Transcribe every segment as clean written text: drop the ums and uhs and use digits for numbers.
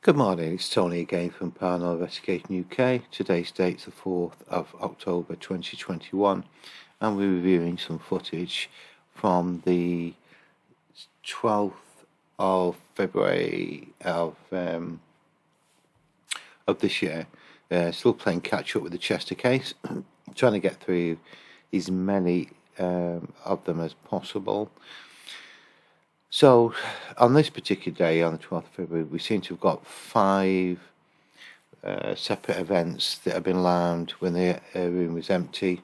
Good morning, it's Tony again from Paranormal Investigation UK. Today's date's the 4th of October 2021 and we're reviewing some footage from the 12th of February of this year. Still playing catch up with the Chester case, trying to get through as many of them as possible. So, on this particular day, on the 12th of February, we seem to have got 5 separate events that have been alarmed when the room was empty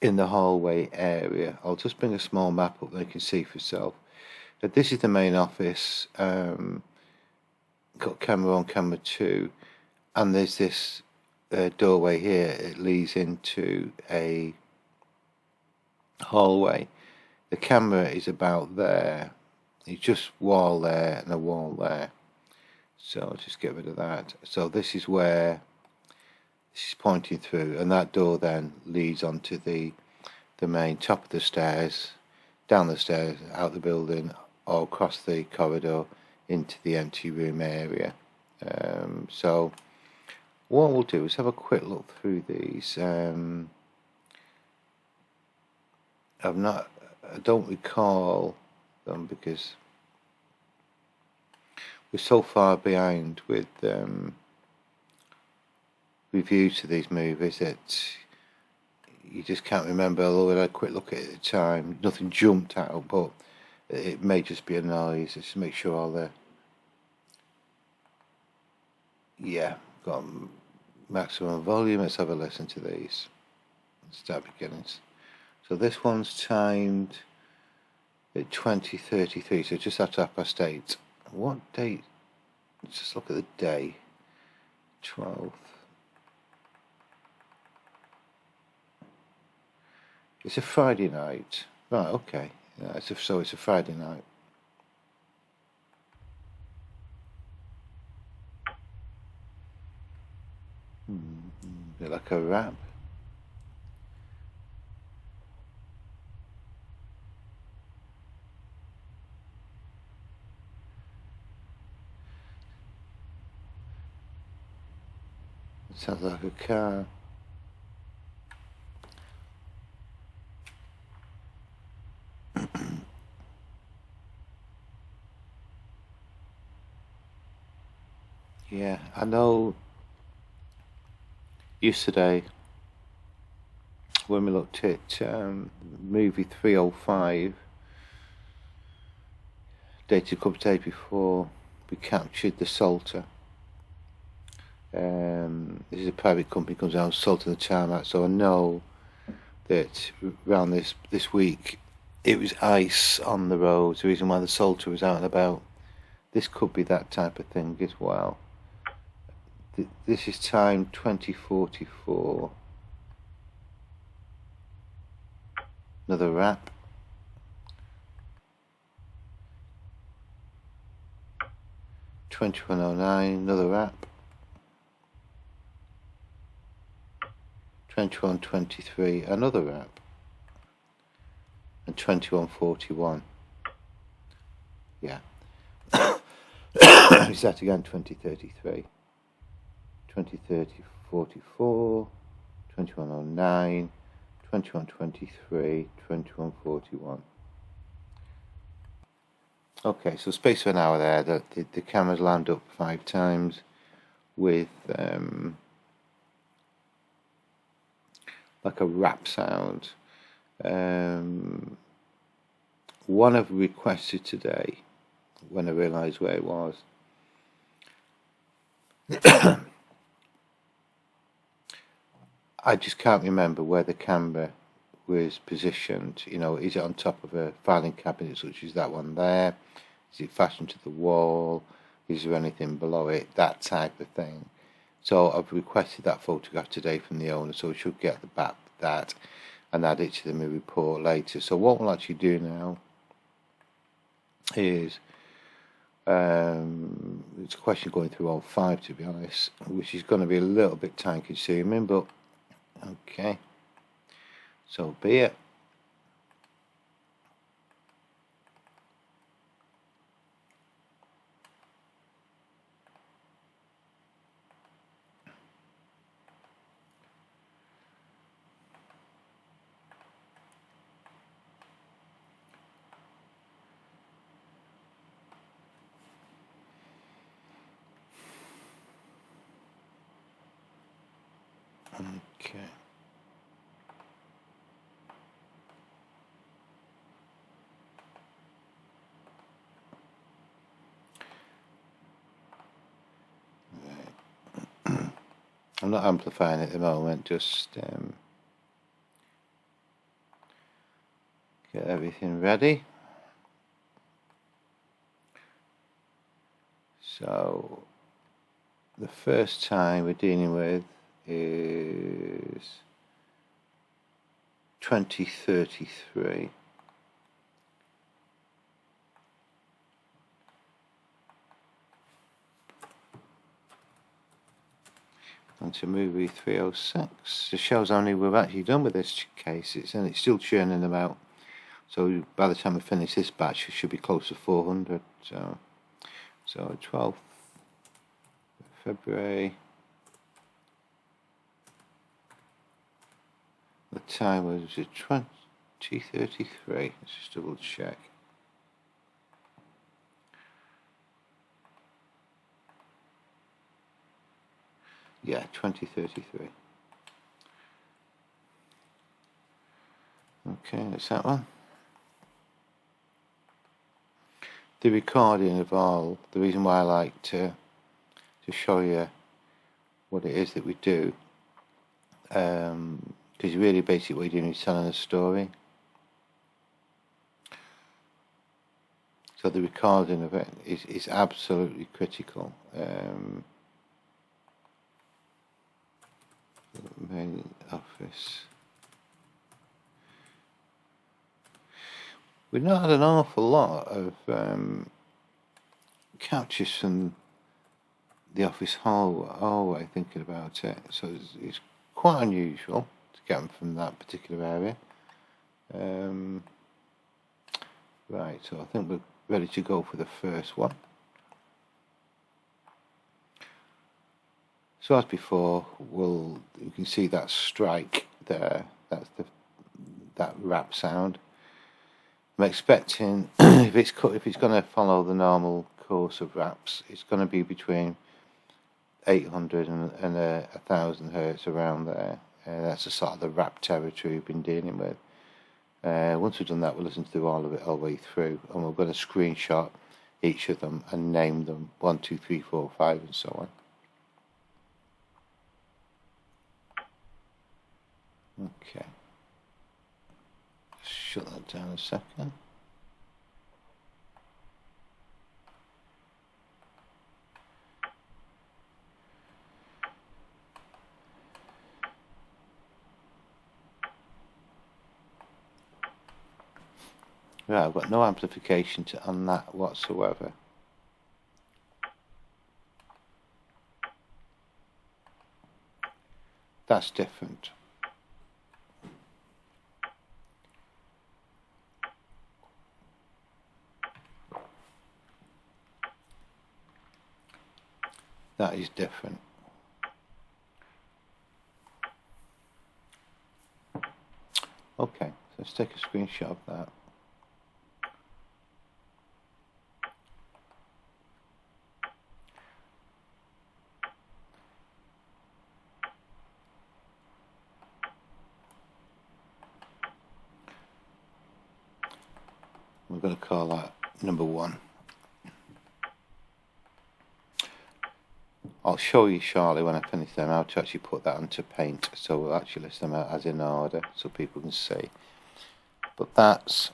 in the hallway area. I'll just bring a small map up that you can see for yourself. This is the main office, got camera 1, camera 2, and there's this doorway here. It leads into a hallway. The camera is about there. It's just wall there and a wall there. So I'll just get rid of that. So this is where this is pointing through, and that door then leads onto the main top of the stairs, down the stairs, out the building, or across the corridor into the empty room area. So what we'll do is have a quick look through these. I don't recall them because we're so far behind with reviews to these movies that you just can't remember. Although when I had a quick look at it at the time, nothing jumped out, but it may just be a noise. Just to make sure all the got maximum volume. Let's have a listen to these. Start beginnings. So this one's timed at 20:33, so just after 8:30. What date? Let's just look at the day. 12th. It's a Friday night. Right, okay. Yeah, so it's a Friday night. Bit like a rap. Sounds like a car. Yeah, I know yesterday when we looked at movie 305, dated a couple of days before, we captured the Salter. This is a private company comes out salting the tarmac, so I know that around this week it was ice on the roads. The reason why the Salter was out and about, this could be that type of thing as well. This is time 2044. Another wrap. 2109, another wrap. 2123, another wrap. And 2141. Yeah. Is that again 2033? 2044, 2109, 2123, 2141. Okay, so space of an hour there. The cameras lined up 5 times with like a rap sound. One I've requested today when I realised where it was. I just can't remember where the camera was positioned. You know, is it on top of a filing cabinet such as that one there? Is it fastened to the wall? Is there anything below it? That type of thing. So I've requested that photograph today from the owner, so we should get that and add it to the report later. So what we'll actually do now is it's a question going through all 5, to be honest, which is going to be a little bit time consuming, but okay, so be it. Okay. Right. I'm not amplifying at the moment, just get everything ready. So the first time we're dealing with is 2033. Onto movie 306. It shows how many we've actually done with this case, and it's still churning them out. So by the time we finish this batch, it should be close to 400. So 12th February. The time was 2033. Let's just double check. Yeah, 2033. Okay, that's that one. The recording of all, the reason why I like to show you what it is that we do, because really basically what you're doing is telling a story. So the recording of it is absolutely critical. Main office. We've not had an awful lot of captures from the office hallway, thinking about it. So it's quite unusual to get them from that particular area. Right, so I think we're ready to go for the first one. So as before, you can see that strike there. That's that rap sound. I'm expecting if it's going to follow the normal course of raps, it's going to be between 800 and 1,000 hertz around there. That's the sort of the rap territory we've been dealing with. Once we've done that, we'll listen to all of it all the way through, and we're going to screenshot each of them and name them 1, 2, 3, 4, 5, and so on. Okay. Shut that down a second. Right, I've got no amplification on that whatsoever. That's different. That is different. Okay, so let's take a screenshot of that. We're going to call that number 1. I'll show you shortly when I finish them how to actually put that onto Paint, so we'll actually list them out as in order so people can see. But that's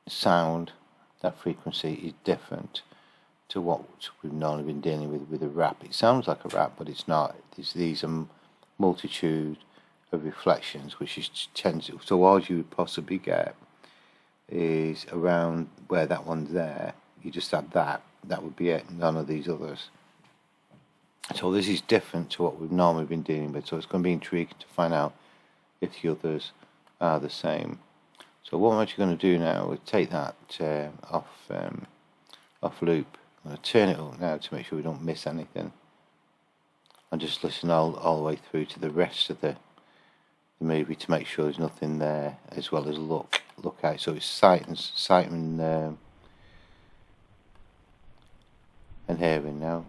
sound, that frequency is different to what we've normally been dealing with a rap. It sounds like a rap, but it's not. These are multitude of reflections, which is so all you would possibly get is around where that one's there. You just add that would be it, none of these others. So this is different to what we've normally been dealing with, so it's going to be intriguing to find out if the others are the same. So what I'm actually going to do now is take that off loop. I'm going to turn it up now to make sure we don't miss anything, and just listen all the way through to the rest of the movie to make sure there's nothing there, as well as look at. So it's sight and hearing now.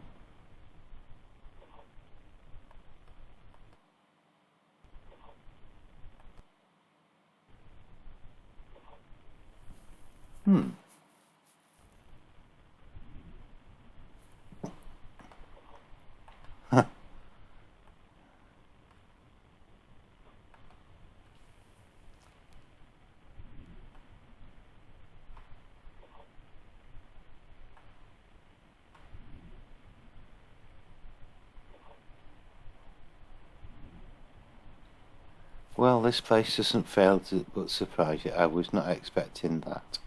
Well, this place doesn't fail to but surprise you. I was not expecting that.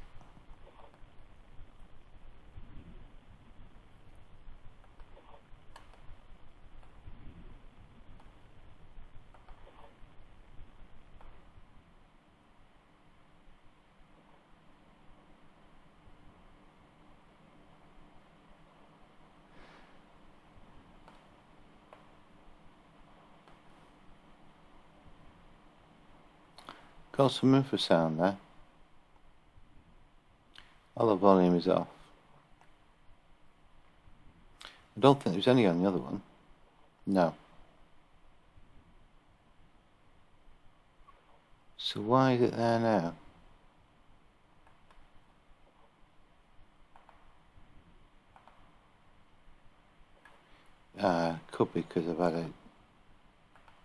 Got some infrasound there. All the volume is off. I don't think there's any on the other one. No. So why is it there now? Could be because I've had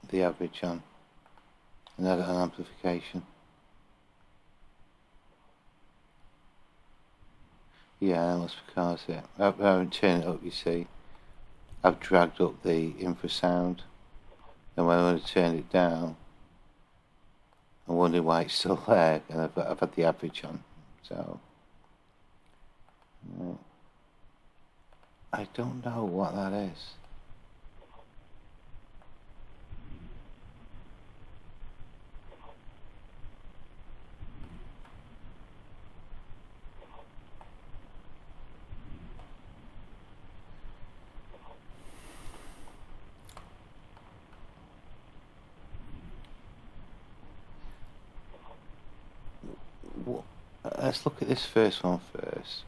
the average on and had an amplification. Yeah, that must be because I haven't turned it up, you see. I've dragged up the infrasound, and when I turned it down, I'm wondering why it's still there, and I've had the average on, so I don't know what that is. Let's look at this first one first.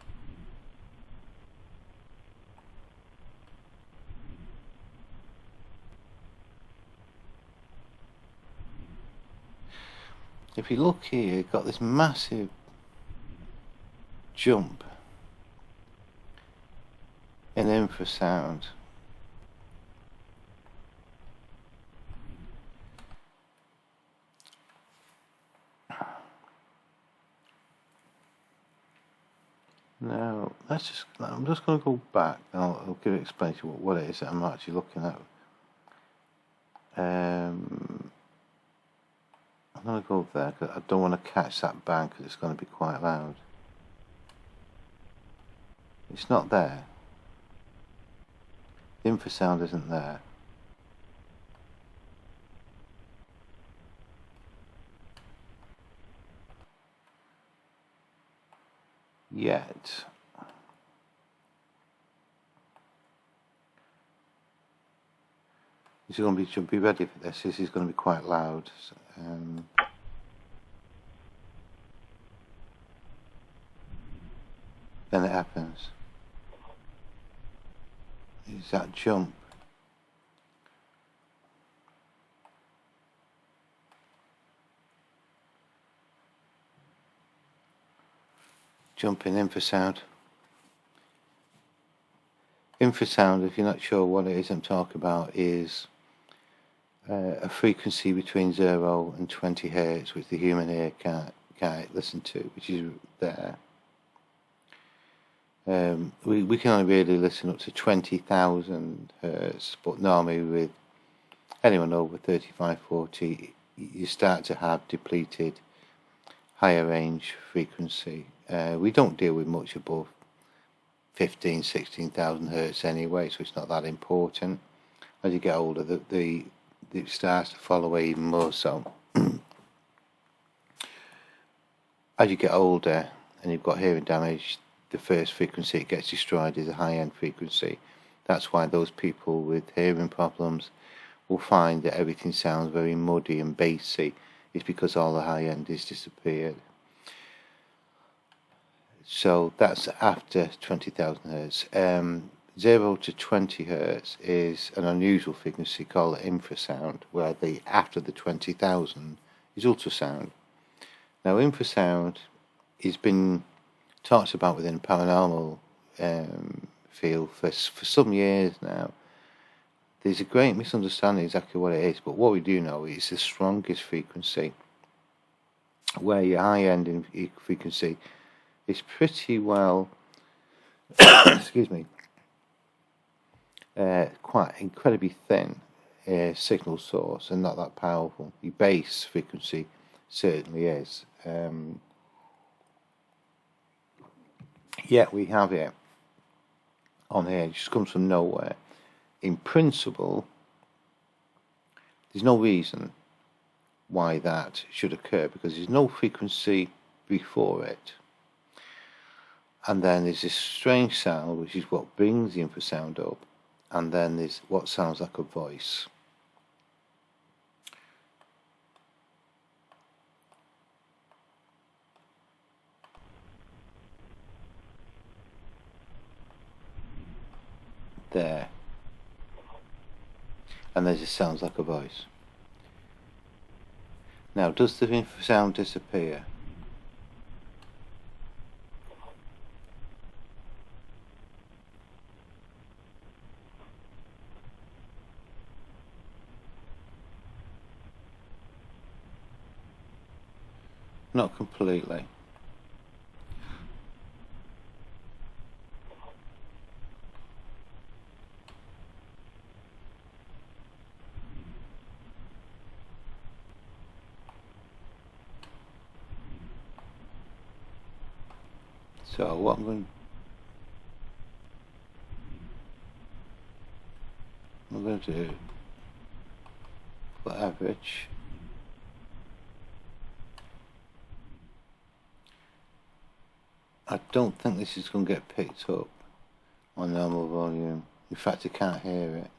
If you look here, you've got this massive jump in infrasound. Now, I'm just going to go back and I'll give it explain to you what it is that I'm actually looking at. I'm going to go there because I don't want to catch that bang because it's going to be quite loud. It's not there. The infrasound isn't there. Yet. This is going to be ready for this. This is going to be quite loud. Then it happens. Is that jump? Jumping infrasound. Infrasound, if you're not sure what it is I'm talking about, is a frequency between 0 and 20 Hertz, which the human ear can't listen to, which is there. We can only really listen up to 20,000 Hertz, but normally with anyone over 35, 40, you start to have depleted higher range frequency. We don't deal with much above 15, 16,000 Hertz anyway, so it's not that important. As you get older, it starts to fall away even more so. As you get older and you've got hearing damage, the first frequency it gets destroyed is a high-end frequency. That's why those people with hearing problems will find that everything sounds very muddy and bassy. It's because all the high-end is disappeared. So that's after 20,000 Hertz. 0 to 20 Hertz is an unusual frequency called infrasound, where after the 20,000 is ultrasound. Now, infrasound has been talked about within the paranormal field for some years now. There's a great misunderstanding exactly what it is, but what we do know is the strongest frequency, where your high-end frequency is pretty well, excuse me, quite incredibly thin. signal source and not that powerful. Your bass frequency certainly is. Yet we have it on here. It just comes from nowhere. In principle, there's no reason why that should occur, because there's no frequency before it. And then there's this strange sound, which is what brings the infrasound up. And then there's what sounds like a voice. There. And there's just sounds like a voice. Now, does the infrasound disappear? Not completely. So what I'm going to do for average, I don't think this is going to get picked up on normal volume. In fact, I can't hear it.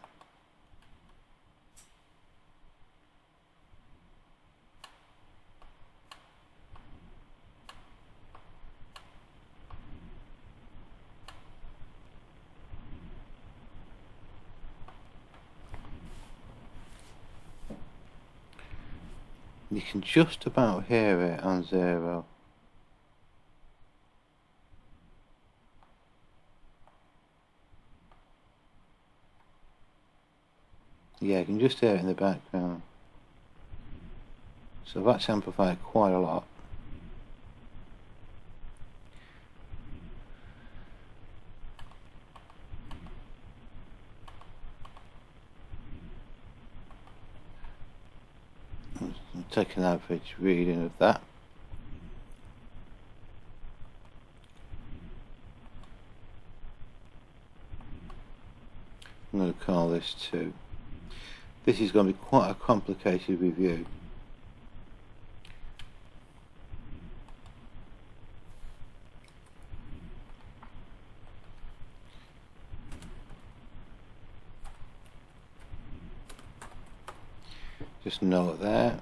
You can just about hear it on 0. Yeah, you can just hear it in the background. So that's amplified quite a lot. I'll take an average reading of that. I'm going to call this 2. This is going to be quite a complicated review. Just note there.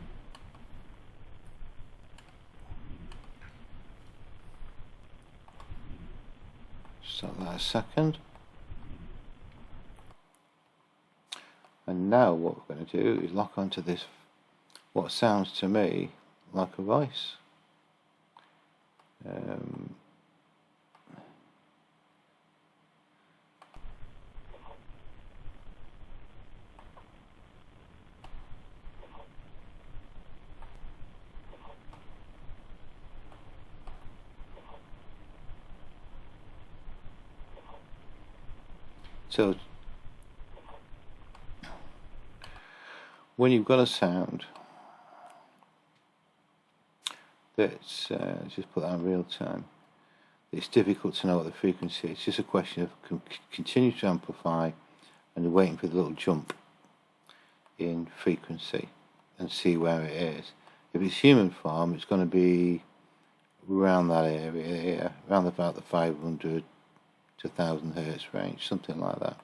Stop that a second. And now what we're going to do is lock onto this, what sounds to me like a voice. So when you've got a sound that's, let's just put that in real time, it's difficult to know what the frequency is. It's just a question of continue to amplify and waiting for the little jump in frequency and see where it is. If it's human form, it's going to be around that area here, around about the 500 to 1000 hertz range, something like that.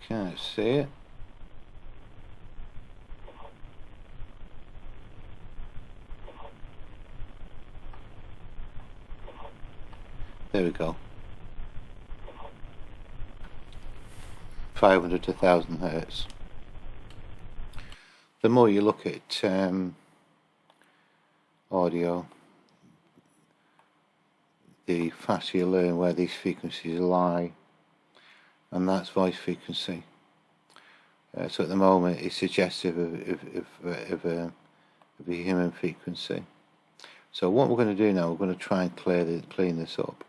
Can't see it. There we go. 500 to 1000 hertz. The more you look at audio, the faster you learn where these frequencies lie, and that's voice frequency. So at the moment it's suggestive of a human frequency. So what we're going to do now, we're going to try and clean this up.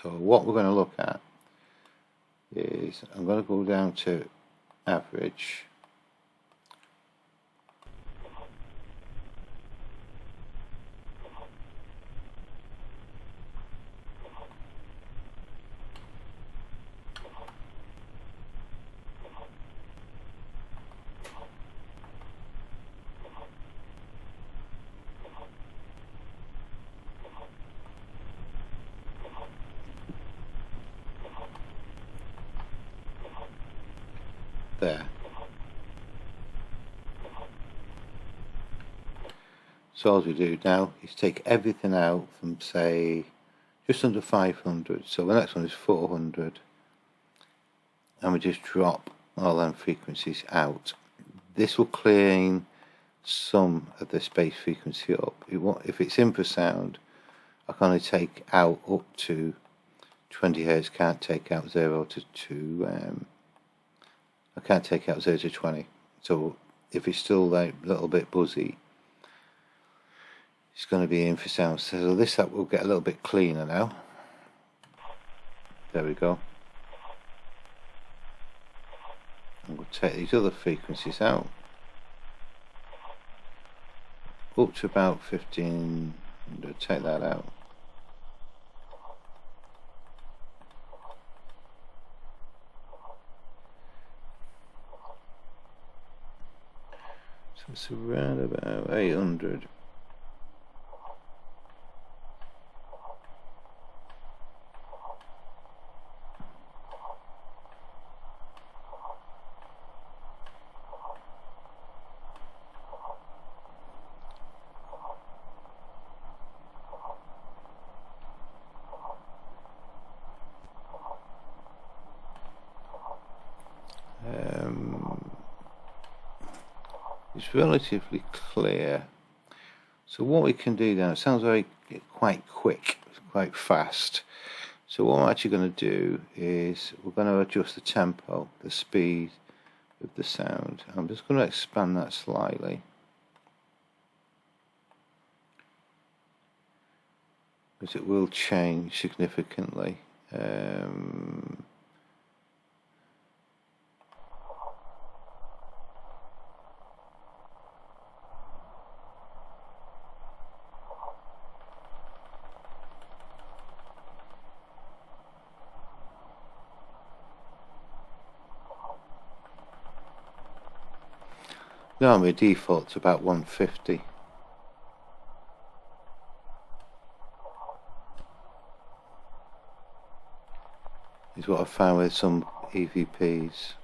So what we're going to look at is, I'm going to go down to average. There. So all we do now is take everything out from, say, just under 500. So the next one is 400, and we just drop all them frequencies out. This will clean some of the space frequency up. If it's infrasound, I can only take out up to 20 Hz. Can't take out 0 to 2. I can't take out 0 to 20. So if it's still like a little bit buzzy, it's going to be infrasound. So this up will get a little bit cleaner now. There we go. I'm going to take these other frequencies out up to about 1500. Take that out. So it's around about 800. It's relatively clear. So what we can do now, it sounds quite quick, quite fast. So what I'm actually going to do is we're going to adjust the tempo, the speed of the sound. I'm just going to expand that slightly, because it will change significantly. Normally default's about 150. Is what I found with some EVPs.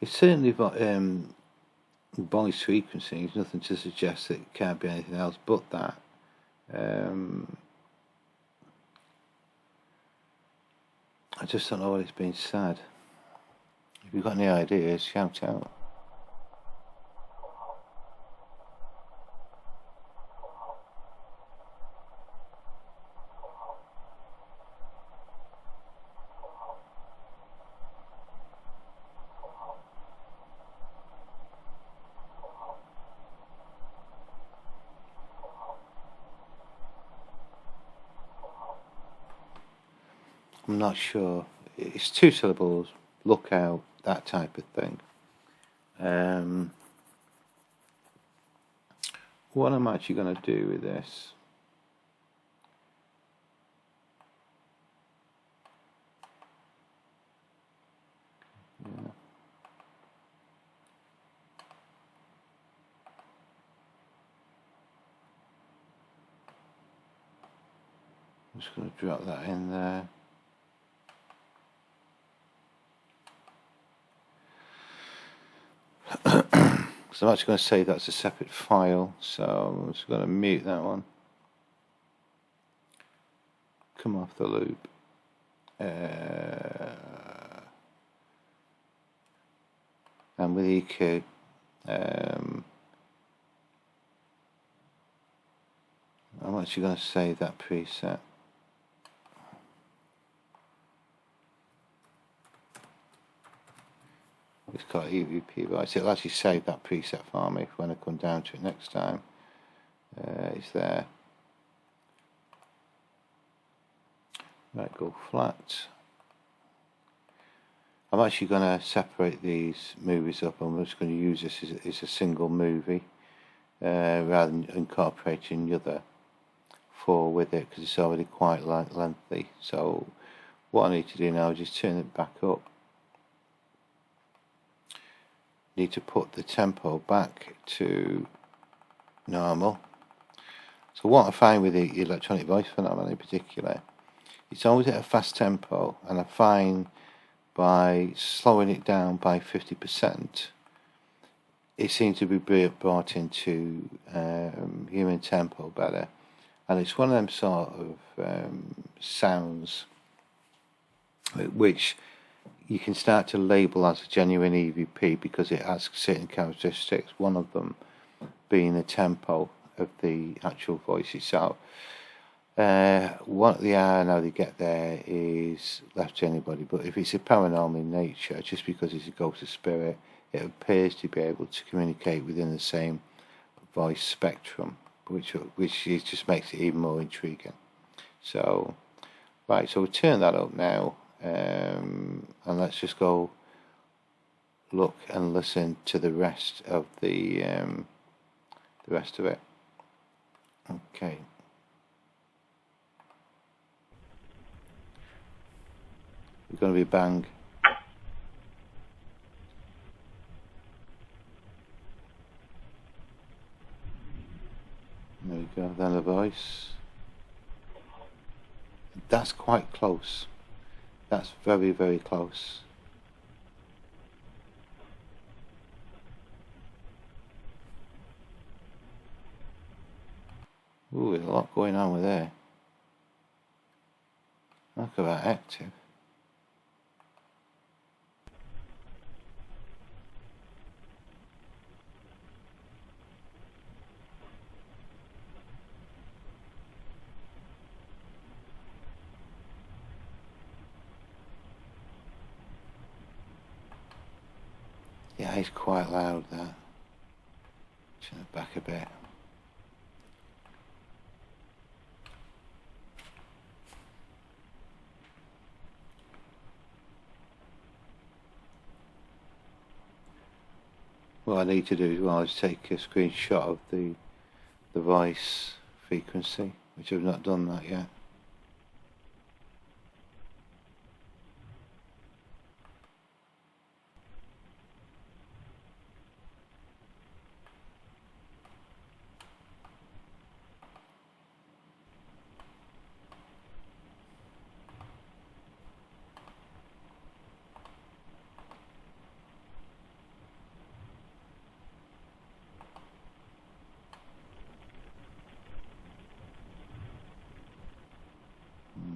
It's certainly got voice frequency. There's nothing to suggest that it can't be anything else but that. I just don't know what it's being said. If you've got any ideas, shout out. I'm not sure. It's 2 syllables, look out, that type of thing. What I'm actually going to do with this, I'm just going to drop that in there. So I'm actually going to say that's a separate file, so I'm just going to mute that one, come off the loop, and with EQ, I'm actually going to save that preset. It's got EVP voice. It'll actually save that preset for me when I come down to it next time. It's there. Right, go flat. I'm actually going to separate these movies up. I'm just going to use this as a single movie rather than incorporating the other four with it, because it's already quite lengthy. So what I need to do now is just turn it back up. Need to put the tempo back to normal. So what I find with the electronic voice phenomenon in particular, it's always at a fast tempo, and I find by slowing it down by 50%, it seems to be brought into human tempo better. And it's one of them sort of sounds which you can start to label as a genuine EVP because it has certain characteristics, one of them being the tempo of the actual voice itself. What they are and how they get there is left to anybody, but if it's a paranormal in nature, just because it's a ghost or spirit, it appears to be able to communicate within the same voice spectrum, which just makes it even more intriguing. So, right, so we'll turn that up now, and let's just go look and listen to the rest of the rest of it. Okay. It's going to be bang. There we go, then the voice. That's quite close. That's very, very close. Ooh, there's a lot going on with there. Look at that active. Yeah, it's quite loud, that. Turn it back a bit. What I need to do as well is take a screenshot of the voice frequency, which I've not done that yet.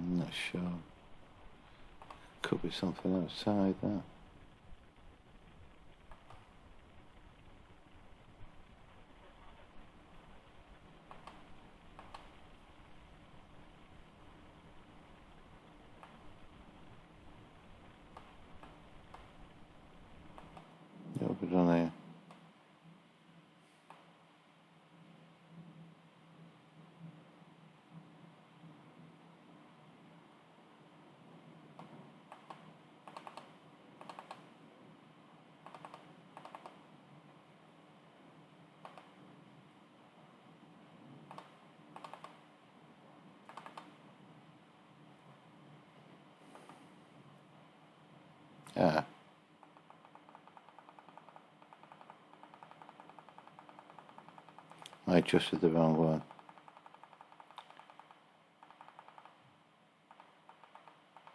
Not sure. Could be something outside that. What have we done here? Ah. I adjusted the wrong one.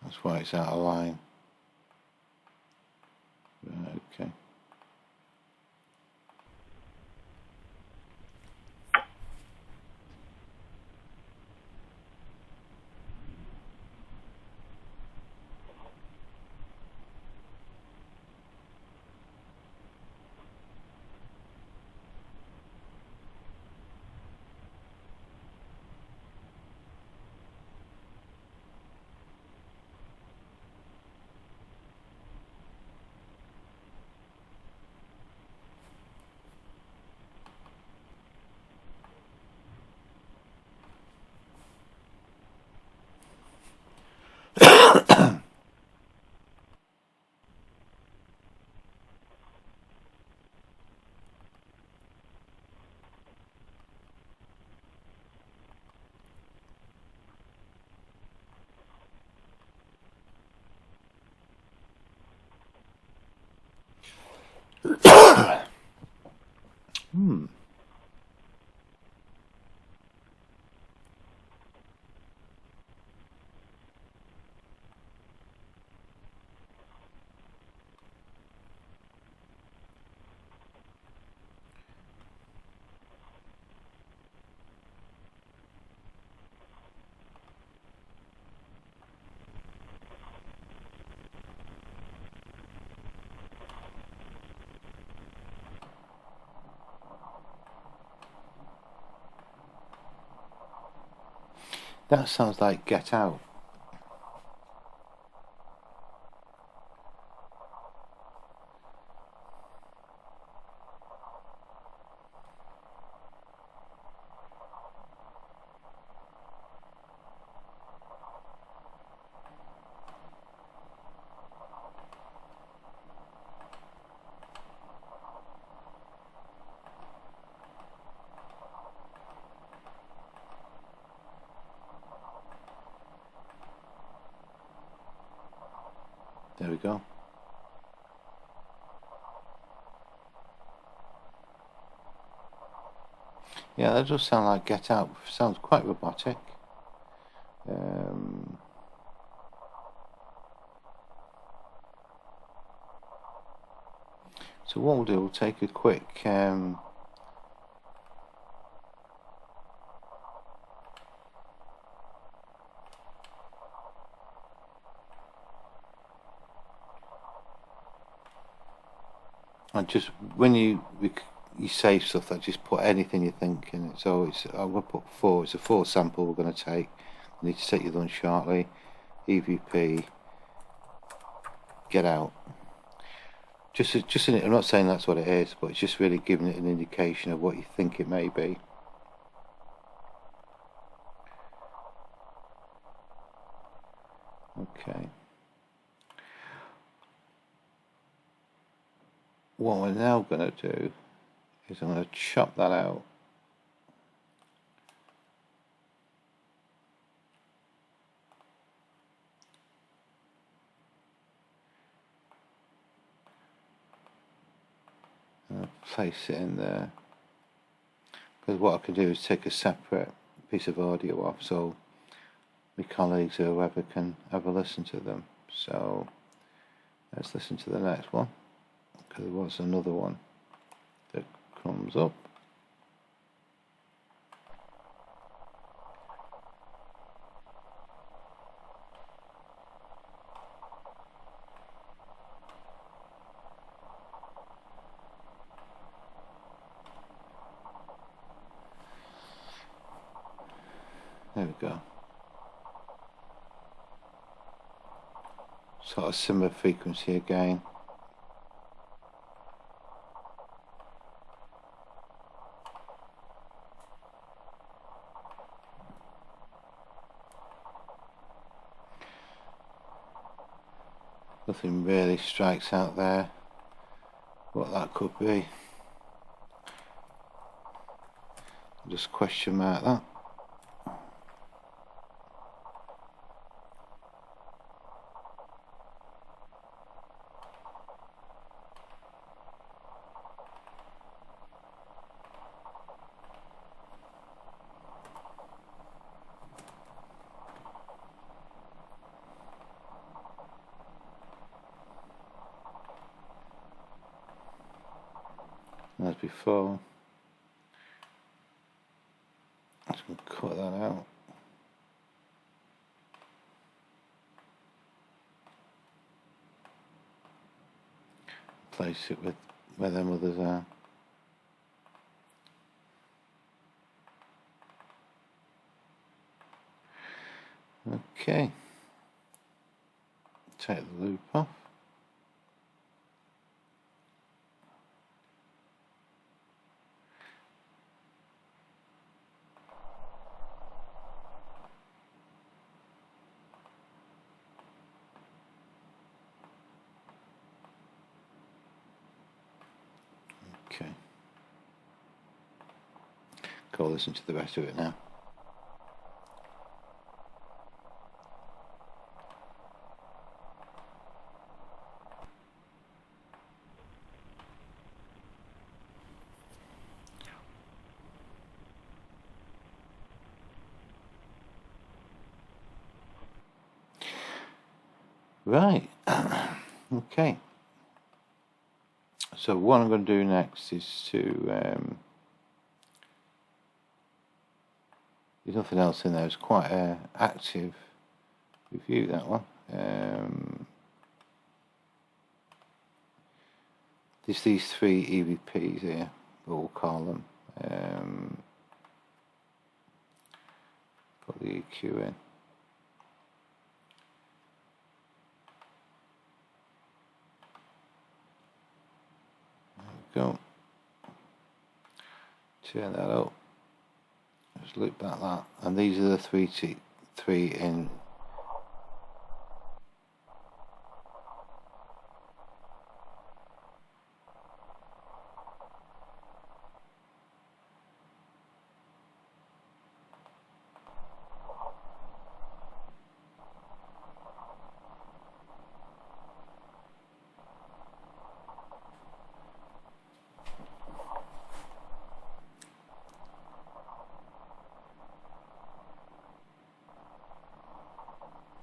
That's why it's out of line. Right, okay. That sounds like Get Out. There we go. Yeah, that does sound like Get Out. Sounds quite robotic. So what we'll do, we'll take a quick and just when you save stuff, that just put anything you think in it. So it's I'm gonna put 4. It's a 4 sample we're going to take. You need to take your lunch shortly. EVP. Get Out. Just in it. I'm not saying that's what it is, but it's just really giving it an indication of what you think it may be. Okay. What we're now going to do is I'm going to chop that out. And place it in there. Because what I can do is take a separate piece of audio off, so my colleagues or whoever can have a listen to them. So let's listen to the next one, because there was another one that comes up. There we go. Sort of similar frequency again. Nothing really strikes out there what that could be. Just question mark that. As before, I'm just going to cut that out. Place it with where them others are. Okay. Take the loop off. Okay. Go listen to the rest of it now. Right. Okay. So what I'm going to do next is to there's nothing else in there. It's quite an active review, that one. There's these 3 EVPs here, we'll call them. Put the EQ in. There we go. Turn that up. Just loop back that. And these are the three in.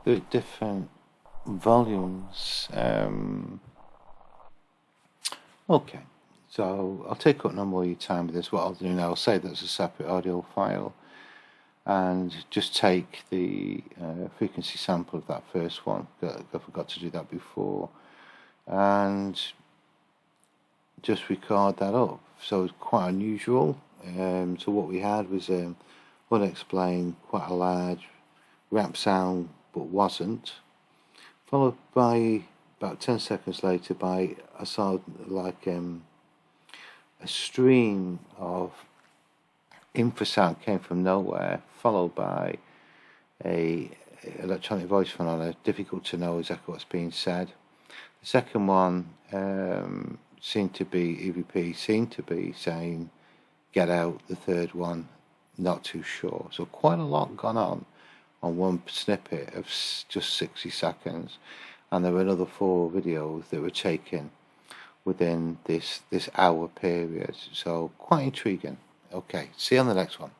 The different volumes. Okay, so I'll take up no more of your time with this. What I'll do now, I'll save that's a separate audio file, and just take the frequency sample of that first one. I forgot to do that before, and just record that up. So it's quite unusual. So what we had was unexplained, quite a large rap sound, but wasn't, followed by about 10 seconds later by I saw like a stream of infrasound came from nowhere, followed by a electronic voice phenomena. Difficult to know exactly what's being said. The second one seemed to be EVP, seemed to be saying get out. The third one, not too sure. So quite a lot gone on one snippet of just 60 seconds, and there were another 4 videos that were taken within this hour period. So quite intriguing. Okay, see you on the next one.